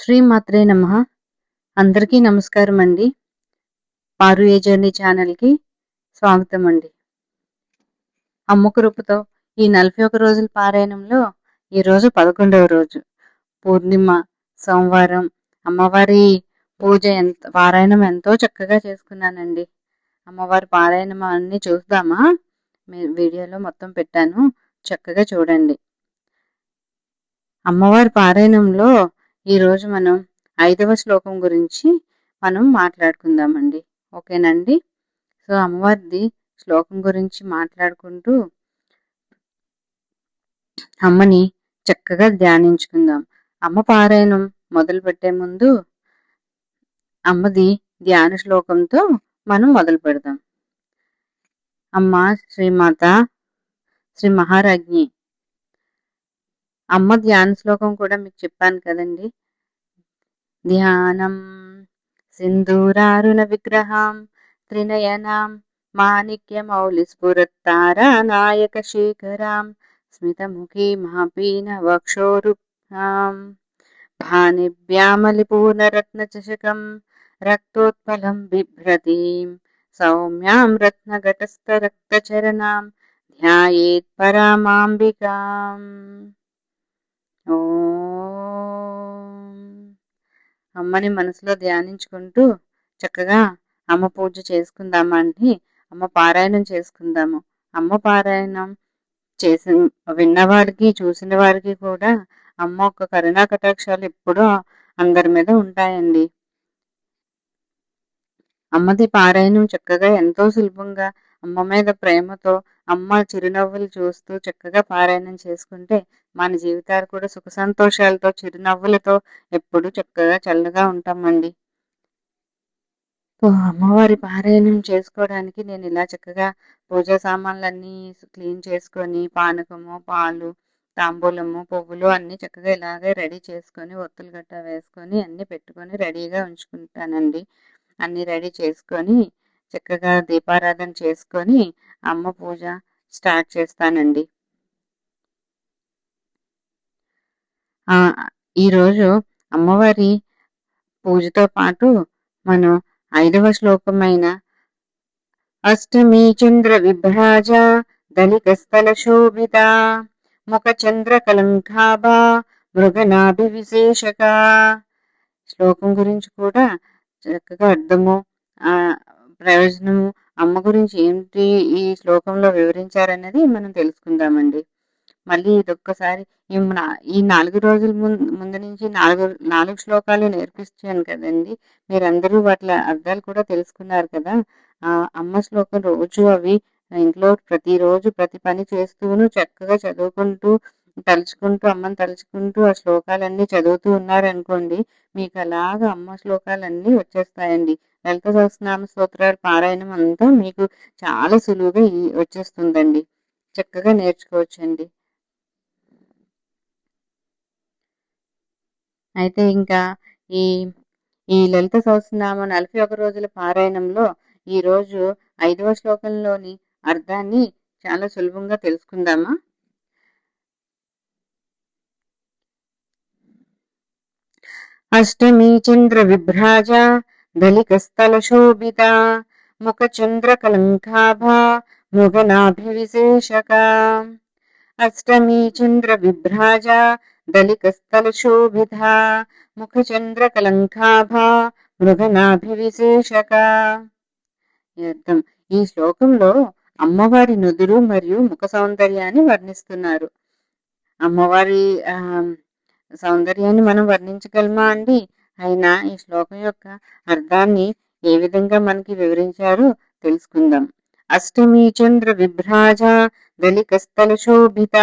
శ్రీమాత్రే నమః. అందరికీ నమస్కారం అండి. పారు ఏ జర్నీ ఛానల్‌కి స్వాగతం అండి. అమ్మ కృపతో ఈ 41 రోజుల పారాయణంలో ఈరోజు 11వ రోజు పూర్ణిమ సోమవారం. అమ్మవారి పూజ పారాయణం ఎంతో చక్కగా చేసుకున్నానండి. అమ్మవారి పారాయణం అన్ని చూద్దామా? వీడియోలో మొత్తం పెట్టాను, చక్కగా చూడండి. అమ్మవారి పారాయణంలో ఈరోజు మనం 5వ శ్లోకం గురించి మనం మాట్లాడుకుందామండి. ఓకేనండి. సో అమ్మవారిది శ్లోకం గురించి మాట్లాడుకుంటూ అమ్మని చక్కగా ధ్యానించుకుందాం. అమ్మ పారాయణం మొదలు పెట్టే ముందు అమ్మది ధ్యాన శ్లోకంతో మనం మొదలు పెడదాం. అమ్మ శ్రీమాత శ్రీ మహారాజ్ఞి. అమ్మ ధ్యాన శ్లోకం కూడా మీకు చెప్పాను కదండి. ధ్యానం సింధూరారుణ విగ్రహం త్రినయనాం మాణిక్యమౌళి స్ఫురత్తారా నాయక శేఖరాం స్మితముఖీ మహాపీన వక్షోరుభ్యాం భానిభ్యామలిపూర్ణరత్న చషకం రక్తోత్పలం బిభ్రతీం సౌమ్యాం రత్నఘటస్థ రక్తచరణాం ధ్యాయేత్ పరామాంబికాం. అమ్మని మనసులో ధ్యానించుకుంటూ చక్కగా అమ్మ పూజ చేసుకుందామా అండి. అమ్మ పారాయణం చేసుకుందాము. అమ్మ పారాయణం విన్నవారికి చూసిన వారికి కూడా అమ్మ ఒక కరుణా కటాక్షాలు ఎప్పుడూ అందరి మీద ఉంటాయండి. అమ్మది పారాయణం చక్కగా ఎంతో సులభంగా అమ్మ మీద ప్రేమతో అమ్మ చిరునవ్వులు చూస్తూ చక్కగా పారాయణం చేసుకుంటే మన జీవితాలు కూడా సుఖ సంతోషాలతో చిరునవ్వులతో ఎప్పుడు చక్కగా చల్లగా ఉంటామండి. అమ్మవారి పారాయణం చేసుకోవడానికి నేను ఇలా చక్కగా పూజా సామాన్లన్నీ క్లీన్ చేసుకొని పానకము, పాలు, తాంబూలము, పువ్వులు అన్నీ చక్కగా ఇలాగే రెడీ చేసుకొని ఒత్తులు గట్ట వేసుకొని అన్నీ పెట్టుకొని రెడీగా ఉంచుకుంటానండి. అన్నీ రెడీ చేసుకొని చక్కగా దీపారాధన చేసుకొని అమ్మ పూజ స్టార్ట్ చేస్తానండి. ఈరోజు అమ్మవారి పూజతో పాటు మనం 5వ శ్లోకమైన అష్టమి చంద్ర విభ్రాజ దళిక స్థల శోభిత ముఖ చంద్ర కలంకాభా మృగనాభి విశేషక శ్లోకం గురించి కూడా చక్కగా అర్థము, ప్రయోజనము, అమ్మ గురించి ఏంటి ఈ శ్లోకంలో వివరించారన్నది మనం తెలుసుకుందామండి. మళ్ళీ ఇదొక్కసారి ఈ 4 రోజుల ముందు నుంచి నాలుగు శ్లోకాలు నేర్పించాను కదండి. మీరందరూ వాటి అర్థాలు కూడా తెలుసుకున్నారు కదా. అమ్మ శ్లోకం రోజు అవి ఇంట్లో ప్రతిరోజు ప్రతి పని చేస్తూను చక్కగా చదువుకుంటూ తలుచుకుంటూ అమ్మని తలుచుకుంటూ ఆ శ్లోకాలన్నీ చదువుతూ ఉన్నారనుకోండి, మీకు అలాగా అమ్మ శ్లోకాలన్నీ వచ్చేస్తాయండి. లలిత సహస్రనామ స్తోత్రాల పారాయణం అంతా మీకు చాలా సులువుగా వచ్చేస్తుందండి. చక్కగా నేర్చుకోవచ్చండి. అయితే ఇంకా ఈ లలిత సహస్రనామ 41 రోజుల పారాయణంలో ఈరోజు 5వ శ్లోకంలోని అర్థాన్ని చాలా సులభంగా తెలుసుకుందామా? అష్టమి చంద్ర విభ్రాజ దళిక స్థల శోభిత ముఖ చంద్ర కలంకాభా మృగనాభి విశేషక. అష్టమి చంద్ర విభ్రాజ దళిక స్థల శోభిత ముఖ చంద్ర కలంకాభా మృగనాభి విశేషక. అర్థం: ఈ శ్లోకంలో అమ్మవారి నుదురు మరియు ముఖ సౌందర్యాన్ని వర్ణిస్తున్నారు. అమ్మవారి సౌందర్యాన్ని మనం వర్ణించగలమా అండి? అయినా ఈ శ్లోకం యొక్క అర్థాన్ని ఏ విధంగా మనకి వివరించారో తెలుసుకుందాం. అష్టమి చంద్ర విభ్రాజ దళిక స్థల శోభిత.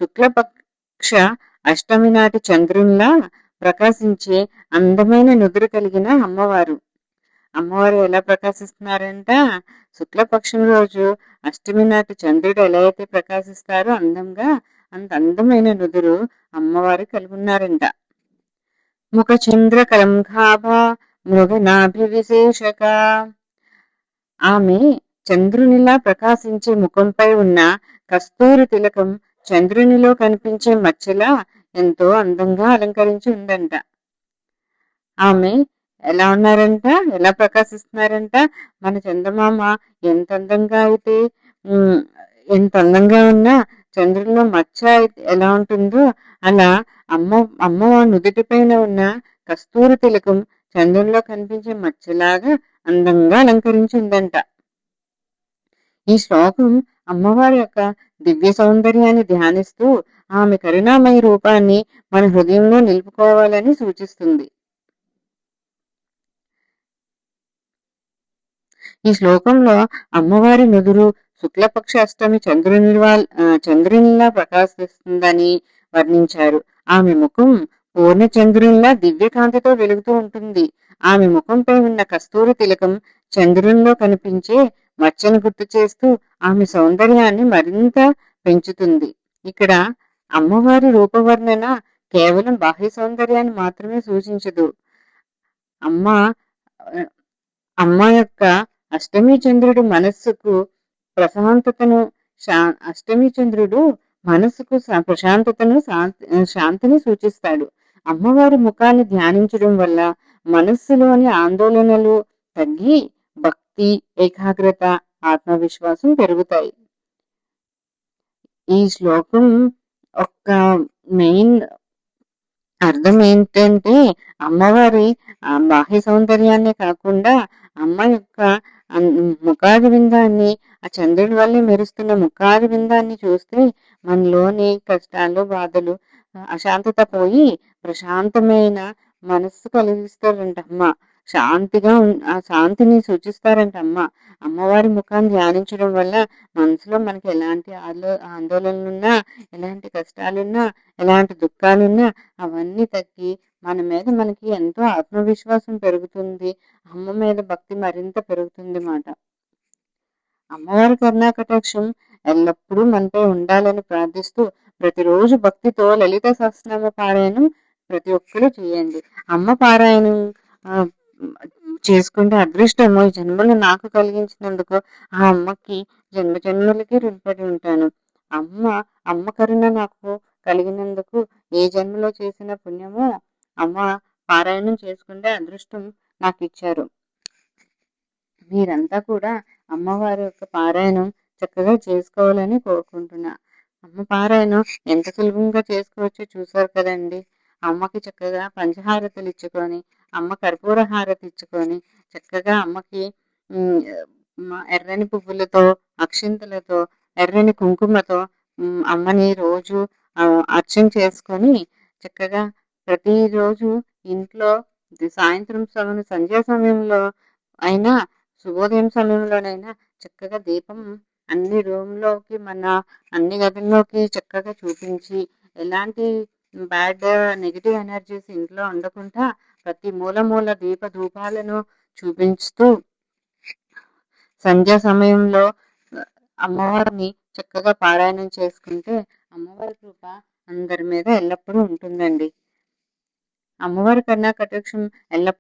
శుక్లపక్ష అష్టమి నాటి చంద్రునిలా ప్రకాశించే అందమైన నుదురు కలిగిన అమ్మవారు. అమ్మవారు ఎలా ప్రకాశిస్తున్నారంట? శుక్లపక్షం రోజు అష్టమి నాటి చంద్రుడు ఎలా అయితే ప్రకాశిస్తారో అందంగా, అంత అందమైన నుదురు అమ్మవారు కలిగి ఉన్నారంట. ముఖ చంద్ర కలంకాభా మృగనాభి విశేషక. ఆమె చంద్రునిలా ప్రకాశించే ముఖంపై ఉన్న కస్తూరి తిలకం చంద్రునిలో కనిపించే మచ్చలా ఎంతో అందంగా అలంకరించి ఉందంట. ఆమె ఎలా ఉన్నారంట, ఎలా ప్రకాశిస్తున్నారంట, మన చందమామ ఎంత అందంగా అయితే ఉమ్, ఎంత అందంగా ఉన్నా చంద్రుల్లో మచ్చ ఎలా ఉంటుందో అలా అమ్మ నుదుటి పైన ఉన్న కస్తూరి తిలకం చంద్రుల్లో కనిపించే మచ్చలాగా అందంగా అలంకరించిందంట. ఈ శ్లోకం అమ్మవారి యొక్క దివ్య సౌందర్యాన్ని ధ్యానిస్తూ ఆమె కరుణామయ రూపాన్ని మన హృదయంలో నిలుపుకోవాలని సూచిస్తుంది. ఈ శ్లోకంలో అమ్మవారి నుదురు శుక్లపక్ష అష్టమి చంద్రునిలా ప్రకాశిస్తుందని వర్ణించారు. ఆమె ముఖం పూర్ణ చంద్రునిలా దివ్యకాంతితో వెలుగుతూ ఉంటుంది. ఆమె ముఖంపై ఉన్న కస్తూరి తిలకం చంద్రునిలో కనిపించే మచ్చను గుర్తు చేస్తూ ఆమె సౌందర్యాన్ని మరింత పెంచుతుంది. ఇక్కడ అమ్మవారి రూపవర్ణన కేవలం బాహ్య సౌందర్యాన్ని మాత్రమే సూచించదు. అమ్మ అమ్మ యొక్క అష్టమి చంద్రుడు మనస్సుకు ప్రశాంతతను అష్టమి చంద్రుడు మనస్సుకు ప్రశాంతతను శాంతిని సూచిస్తాడు. అమ్మవారి ముఖాన్ని ధ్యానించడం వల్ల మనస్సులోని ఆందోళనలు తగ్గి భక్తి, ఏకాగ్రత, ఆత్మవిశ్వాసం పెరుగుతాయి. ఈ శ్లోకం ఒక మెయిన్ అర్థం ఏంటంటే అమ్మవారి బాహ్య సౌందర్యాన్నే కాకుండా అమ్మ యొక్క ముఖాది విందాన్ని, ఆ చంద్రుడి వల్లే మెరుస్తున్న ముఖాది విందాన్ని చూస్తే మనలోని కష్టాలు, బాధలు, అశాంతత పోయి ప్రశాంతమైన మనస్సు కలిగిస్తారంట అమ్మ. ఆ శాంతిని సూచిస్తారంట అమ్మ. అమ్మవారి ముఖాన్ని ధ్యానించడం వల్ల మనసులో మనకి ఎలాంటి ఆందోళనలున్నా, ఎలాంటి కష్టాలున్నా, ఎలాంటి దుఃఖాలున్నా అవన్నీ తగ్గి మన మీద మనకి ఎంతో ఆత్మవిశ్వాసం పెరుగుతుంది. అమ్మ మీద భక్తి మరింత పెరుగుతుంది మాట. అమ్మవారి కరుణాకటాక్షం ఎల్లప్పుడూ మనపై ఉండాలని ప్రార్థిస్తూ ప్రతిరోజు భక్తితో లలిత సహస్రనామ పారాయణం ప్రతి ఒక్కరూ చేయండి. అమ్మ పారాయణం చేసుకుంటే అదృష్టము ఈ జన్మలో నాకు కలిగించినందుకు ఆ అమ్మకి జన్మ జన్మలకి రుణపడి ఉంటాను. అమ్మ కరుణ నాకు కలిగినందుకు ఏ జన్మలో చేసిన పుణ్యమో అమ్మ పారాయణం చేసుకుంటే అదృష్టం నాకు ఇచ్చారు. మీరంతా కూడా అమ్మవారి యొక్క పారాయణం చక్కగా చేసుకోవాలని కోరుకుంటున్నా. అమ్మ పారాయణం ఎంత సులభంగా చేసుకోవచ్చో చూసారు కదండి. అమ్మకి చక్కగా పంచహారతులు ఇచ్చుకొని, అమ్మ కర్పూర హారతి ఇచ్చుకొని, చక్కగా అమ్మకి ఎర్రని పువ్వులతో, అక్షింతలతో, ఎర్రని కుంకుమతో అమ్మని రోజు అర్చన చేసుకొని చక్కగా ప్రతిరోజు ఇంట్లో సాయంత్రం సంధ్యా సమయంలో అయినా, శుభోదయం సమయంలోనైనా చక్కగా దీపం అన్ని రూమ్లోకి, మన అన్ని గదుల్లోకి చక్కగా చూపించి, ఎలాంటి బ్యాడ్ నెగిటివ్ ఎనర్జీస్ ఇంట్లో ఉండకుండా ప్రతి మూల దీప ధూపాలను చూపించుతూ సంధ్యా సమయంలో అమ్మవారిని చక్కగా పారాయణం చేసుకుంటే అమ్మవారి కృప అందరి మీద ఎల్లప్పుడూ ఉంటుందండి. అమ్మవారి కరుణా కటాక్షం ఎల్లప్పుడూ